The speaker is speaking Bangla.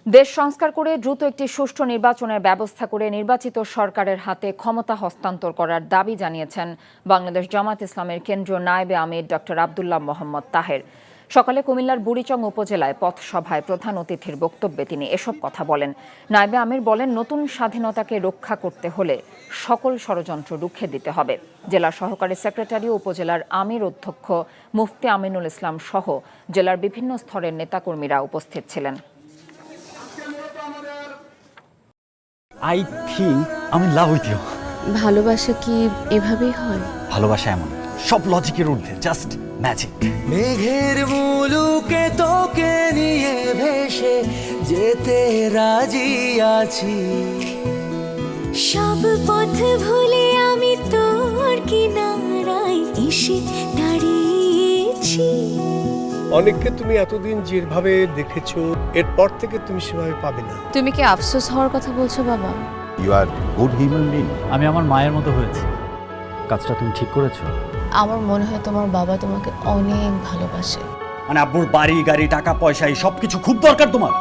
দেশ সংস্কার করে দ্রুত একটি সুষ্ঠু নির্বাচনের ব্যবস্থা করে নির্বাচিত সরকারের হাতে ক্ষমতা হস্তান্তর করার দাবি জানিয়েছেন বাংলাদেশ জামায়াত ইসলামের কেন্দ্রীয় নায়েবে আমির ডক্টর আব্দুল্লাহ মোহাম্মদ তাহের। সকালে কুমিল্লার বুড়িচং উপজেলায় পথসভায় প্রধান অতিথির বক্তব্যে তিনি এসব কথা বলেন। নায়েবে আমির বলেন, নতুন স্বাধীনতাকে রক্ষা করতে হলে সকল ষড়যন্ত্র রুখে দিতে হবে। জেলা সহকারী সেক্রেটারি ও উপজেলার আমির অধ্যক্ষ মুফতি আমিনুল ইসলাম সহ জেলার বিভিন্ন স্তরের নেতাকর্মীরা উপস্থিত ছিলেন। I think I'm in love with you. ভালোবাসা কি এভাবেই হয়? ভালোবাসা এমন সব লজিকের ঊর্ধ্বে, জাস্ট ম্যাজিক। মেঘের মুলুকে তোকে নিয়ে ভেসে যেতে রাজি আছি, সব পথ ভুলে আমি তোর কিনারায় এসে দাঁড়িয়েছি। অনেককে তুমি এতদিন যেভাবে দেখেছো, এরপর থেকে তুমি সেভাবে পাবে না। তুমি কি আফসোস হওয়ার কথা বলছো বাবা? You are good human being. আমি আমার মায়ের মতো হয়েছি। কাজটা তুমি ঠিক করেছো। আমার মনে হয় তোমার বাবা তোমাকে অনেক ভালোবাসে। মানে আব্বুর বাড়ি গাড়ি টাকা পয়সা এই সব কিছু খুব দরকার তোমার।